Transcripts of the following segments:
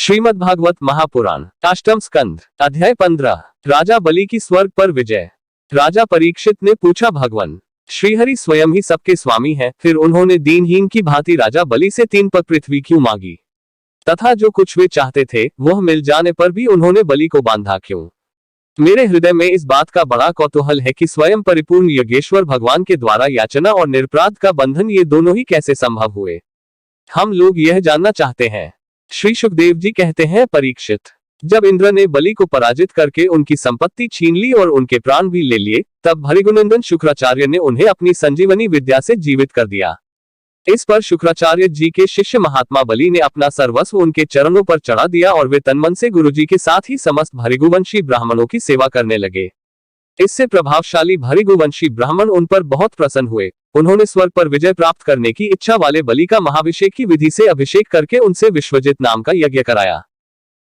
श्रीमद् भागवत महापुराण अष्टम स्कंध अध्याय 15। राजा बलि की स्वर्ग पर विजय। राजा परीक्षित ने पूछा, भगवान श्रीहरि स्वयं ही सबके स्वामी हैं, फिर उन्होंने दीनहीन की भांति राजा बलि से 3 पग पृथ्वी क्यों मांगी, तथा जो कुछ वे चाहते थे वह मिल जाने पर भी उन्होंने बलि को बांधा क्यों। मेरे हृदय में इस बात का बड़ा कौतूहल है कि स्वयं परिपूर्ण यज्ञेश्वर भगवान के द्वारा याचना और निरपराध का बंधन ये दोनों ही कैसे संभव हुए। हम लोग यह जानना चाहते हैं। श्री सुखदेव जी कहते हैं, परीक्षित, जब इंद्र ने बलि को पराजित करके उनकी संपत्ति छीन ली और उनके प्राण भी ले लिए, तब भृगुनंदन शुक्राचार्य ने उन्हें अपनी संजीवनी विद्या से जीवित कर दिया। इस पर शुक्राचार्य जी के शिष्य महात्मा बलि ने अपना सर्वस्व उनके चरणों पर चढ़ा दिया और वे तन मन से गुरु जी के साथ ही समस्त भृगुवंशी ब्राह्मणों की सेवा करने लगे। इससे प्रभावशाली भृगुवंशी ब्राह्मण उन पर बहुत प्रसन्न हुए। उन्होंने स्वर्ग पर विजय प्राप्त करने की इच्छा वाले बलि का महाभिषेक की विधि से अभिषेक करके उनसे विश्वजित नाम का यज्ञ कराया।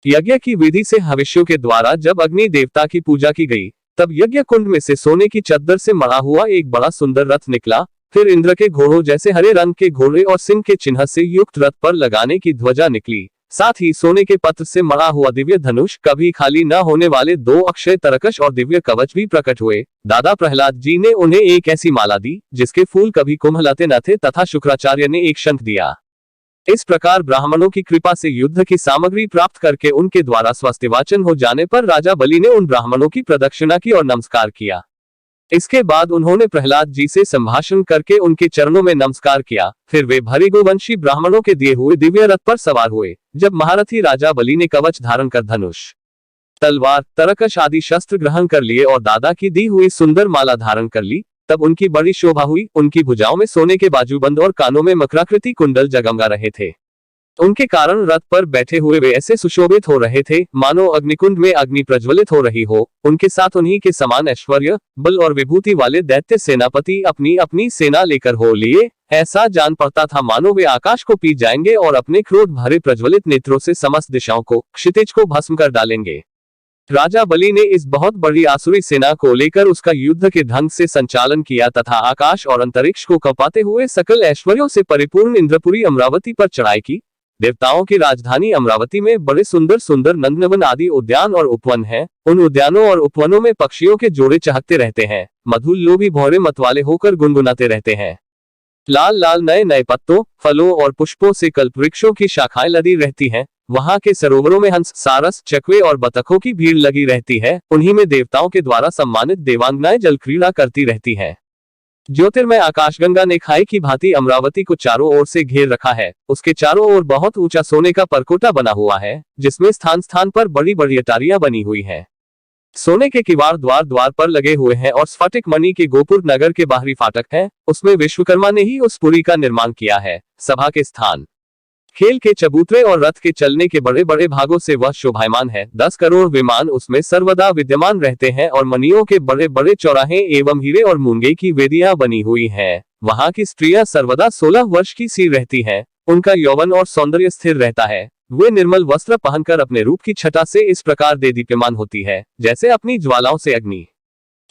यज्ञ की विधि से हविष्यों के द्वारा जब अग्नि देवता की पूजा की गई, तब यज्ञ कुंड में से सोने की चद्दर से मढ़ा हुआ एक बड़ा सुंदर रथ निकला। फिर इंद्र के घोड़ों जैसे हरे रंग के घोड़े और सिंह के चिन्ह से युक्त रथ पर लगाने की ध्वजा निकली। साथ ही सोने के पत्र से मढ़ा हुआ दिव्य धनुष, कभी खाली न होने वाले 2 अक्षय तरकश और दिव्य कवच भी प्रकट हुए। दादा प्रहलाद जी ने उन्हें एक ऐसी माला दी जिसके फूल कभी कुम्हलाते न थे, तथा शुक्राचार्य ने एक शंख दिया। इस प्रकार ब्राह्मणों की कृपा से युद्ध की सामग्री प्राप्त करके उनके द्वारा स्वस्तिवाचन हो जाने पर राजा बलि ने उन ब्राह्मणों की प्रदक्षिणा की और नमस्कार किया। इसके बाद उन्होंने प्रहलाद जी से संभाषण करके उनके चरणों में नमस्कार किया। फिर वे भृगुवंशी ब्राह्मणों के दिए हुए दिव्य रथ पर सवार हुए। जब महारथी राजा बलि ने कवच धारण कर धनुष, तलवार, तरकश आदि शस्त्र ग्रहण कर लिए और दादा की दी हुई सुंदर माला धारण कर ली, तब उनकी बड़ी शोभा हुई। उनकी भुजाओं में सोने के बाजूबंद और कानों में मकराकृति कुंडल जगमगा रहे थे। उनके कारण रथ पर बैठे हुए वे ऐसे सुशोभित हो रहे थे मानो अग्निकुंड में अग्नि प्रज्वलित हो रही हो। उनके साथ उन्हीं के समान ऐश्वर्य, बल और विभूति वाले दैत्य सेनापति अपनी अपनी सेना लेकर हो लिए। ऐसा जान पड़ता था मानो वे आकाश को पी जाएंगे और अपने क्रोध भरे प्रज्वलित नेत्रों से समस्त दिशाओं को, क्षितिज को भस्म कर डालेंगे। राजा बलि ने इस बहुत बड़ी आसुरी सेना को लेकर उसका युद्ध के ढंग से संचालन किया तथा आकाश और अंतरिक्ष को कपाते हुए सकल ऐश्वर्यों से परिपूर्ण इंद्रपुरी अमरावती पर चढ़ाई की। देवताओं की राजधानी अमरावती में बड़े सुंदर सुंदर नंदनवन आदि उद्यान और उपवन हैं। उन उद्यानों और उपवनों में पक्षियों के जोड़े चहकते रहते हैं। मधुर लोभी भौरे मतवाले होकर गुनगुनाते रहते हैं। लाल लाल नए नए पत्तों, फलों और पुष्पों से कल्प वृक्षों की शाखाएं लदी रहती हैं। वहां के सरोवरों में हंस, सारस, चकवे और बतखों की भीड़ लगी रहती है। उन्हीं में देवताओं के द्वारा सम्मानित देवांगनाएं जल क्रीड़ा करती रहती हैं। ज्योतिर्मय आकाशगंगा ने खाई की भांति अमरावती को चारों ओर से घेर रखा है। उसके चारों ओर बहुत ऊंचा सोने का परकोटा बना हुआ है, जिसमें स्थान स्थान पर बड़ी बड़ी अटारियां बनी हुई हैं। सोने के किवाड़ द्वार द्वार पर लगे हुए हैं और स्फटिक मणि के गोपुर नगर के बाहरी फाटक है। उसमें विश्वकर्मा ने ही उस पुरी का निर्माण किया है। सभा के स्थान, खेल के चबूतरे और रथ के चलने के बड़े बड़े भागों से वह शोभायमान है। 10 करोड़ विमान उसमें सर्वदा विद्यमान रहते हैं और मणियों के बड़े बड़े चौराहे एवं हीरे और मूंगे की वेदियां बनी हुई हैं। वहां की स्त्रियां सर्वदा 16 वर्ष की सी रहती हैं। उनका यौवन और सौंदर्य स्थिर रहता है। वे निर्मल वस्त्र पहनकर अपने रूप की छटा से इस प्रकार देदीप्यमान होती है जैसे अपनी ज्वालाओं से अग्नि।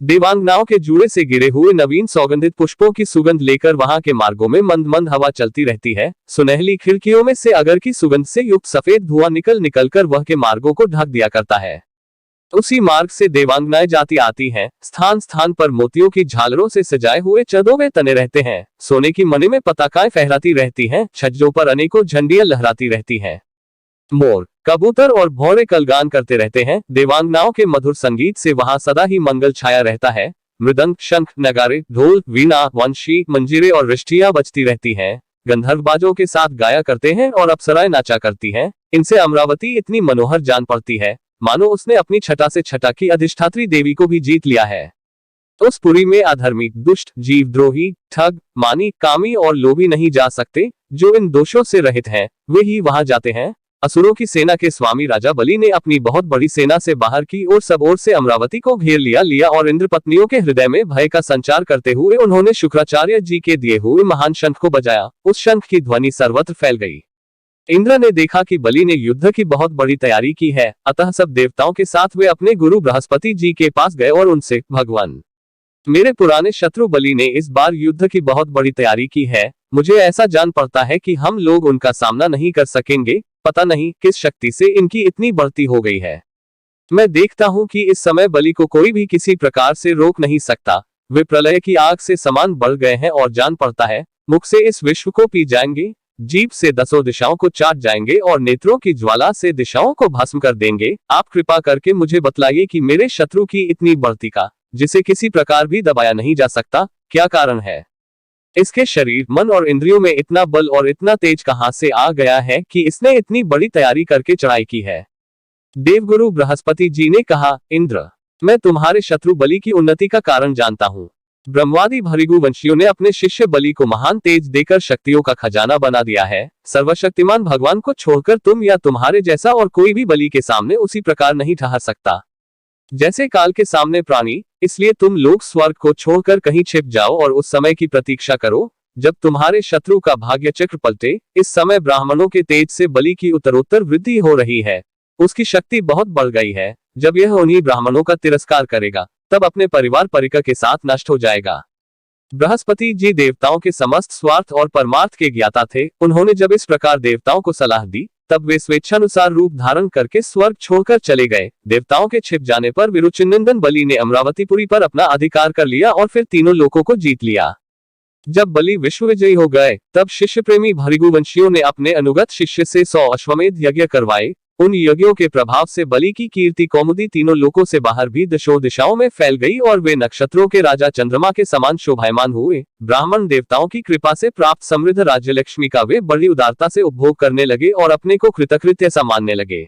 देवांगनाओं के जूड़े से गिरे हुए नवीन सौगंधित पुष्पों की सुगंध लेकर वहां के मार्गों में मंद मंद हवा चलती रहती है। सुनहली खिड़कियों में से अगर की सुगंध से युक्त सफेद धुआं निकल निकलकर वह के मार्गों को ढक दिया करता है। उसी मार्ग से देवांगनाएं जाती आती हैं। स्थान स्थान पर मोतियों की झालरों से सजाए हुए चदोवे तने रहते हैं। सोने की मणि में पताकाएं फहराती रहती हैं। छज्जों पर अनेकों झंडियां लहराती रहती हैं। मोर, कबूतर और भौरे कलगान करते रहते हैं। देवांगनाओं के मधुर संगीत से वहां सदा ही मंगल छाया रहता है। मृदंग, शंख, नगारे, ढोल, वीणा, वंशी, मंजीरे और रिष्टियां बजती रहती हैं। गंधर्व बाजों के साथ गाया करते हैं और अप्सराएं नाचा करती हैं। इनसे अमरावती इतनी मनोहर जान पड़ती है मानो उसने अपनी छटा से छटा की अधिष्ठात्री देवी को भी जीत लिया है। उस पुरी में अधर्मी, दुष्ट, जीवद्रोही, ठग, मानी, कामी और लोभी नहीं जा सकते। जो इन दोषों से रहित हैं वे ही वहां जाते हैं। असुरों की सेना के स्वामी राजा बलि ने अपनी बहुत बड़ी सेना से बाहर की ओर सब ओर से अमरावती को घेर लिया और इंद्र पत्नियों के हृदय में भय का संचार करते हुए उन्होंने शुक्राचार्य जी के दिए हुए महान शंख को बजाया। उस शंख की ध्वनि सर्वत्र फैल गई। इंद्र ने देखा कि बलि ने युद्ध की बहुत बड़ी तैयारी की है, अतः सब देवताओं के साथ वे अपने गुरु बृहस्पति जी के पास गए और उनसे, भगवान, मेरे पुराने शत्रु बलि ने इस बार युद्ध की बहुत बड़ी तैयारी की है। मुझे ऐसा जान पड़ता है कि हम लोग उनका सामना नहीं कर सकेंगे, पता नहीं किस शक्ति से इनकी इतनी बढ़ती हो गई है। मैं देखता हूं कि इस समय बलि को कोई भी किसी प्रकार से रोक नहीं सकता। वे प्रलय की आग से समान बढ़ गए हैं और जान पड़ता है मुख से इस विश्व को पी जाएंगे, जीभ से 10 दिशाओं को चाट जाएंगे और नेत्रों की ज्वाला से दिशाओं को भस्म कर देंगे। आप कृपा करके मुझे बतलाइए कि मेरे शत्रु की इतनी बढ़ती का, जिसे किसी प्रकार भी दबाया नहीं जा सकता, क्या कारण है? इसके शरीर, मन और इंद्रियों में इतना बल और इतना तेज कहां से आ गया है कि इसने इतनी बड़ी तैयारी करके चढ़ाई की है? देवगुरु बृहस्पति जी ने कहा, इंद्र, मैं तुम्हारे शत्रु बलि की उन्नति का कारण जानता हूँ। ब्रह्मादि भृगु वंशियों ने अपने शिष्य बलि को महान तेज देकर शक्तियों का खजाना बना दिया है। सर्वशक्तिमान भगवान को छोड़कर तुम या तुम्हारे जैसा और कोई भी बलि के सामने उसी प्रकार नहीं ठहर सकता जैसे काल के सामने प्राणी। इसलिए तुम लोग स्वर्ग को छोड़कर कहीं छिप जाओ और उस समय की प्रतीक्षा करो जब तुम्हारे शत्रु का भाग्य चक्र पलटे। इस समय ब्राह्मणों के तेज से बलि की उत्तरोत्तर वृद्धि हो रही है। उसकी शक्ति बहुत बढ़ गई है। जब यह उन्हीं ब्राह्मणों का तिरस्कार करेगा तब अपने परिवार परिकर के साथ नष्ट हो जाएगा। बृहस्पति जी देवताओं के समस्त स्वार्थ और परमार्थ के ज्ञाता थे। उन्होंने जब इस प्रकार देवताओं को सलाह दी तब वे स्वेच्छानुसार रूप धारण करके स्वर्ग छोड़कर चले गए। देवताओं के छिप जाने पर विरुचिनंदन बलि ने अमरावतीपुरी पर अपना अधिकार कर लिया और फिर तीनों लोकों को जीत लिया। जब बलि विश्वविजयी हो गए तब शिष्य प्रेमी भृगुवंशियों ने अपने अनुगत शिष्य से 100 अश्वमेध यज्ञ करवाए। उन यज्ञों के प्रभाव से बलि की कीर्ति कौमुदी तीनों लोकों से बाहर भी दशों दिशाओं में फैल गई और वे नक्षत्रों के राजा चंद्रमा के समान शोभायमान हुए। ब्राह्मण देवताओं की कृपा से प्राप्त समृद्ध राज्य लक्ष्मी का वे बड़ी उदारता से उपभोग करने लगे और अपने को कृतकृत्य सा मानने लगे।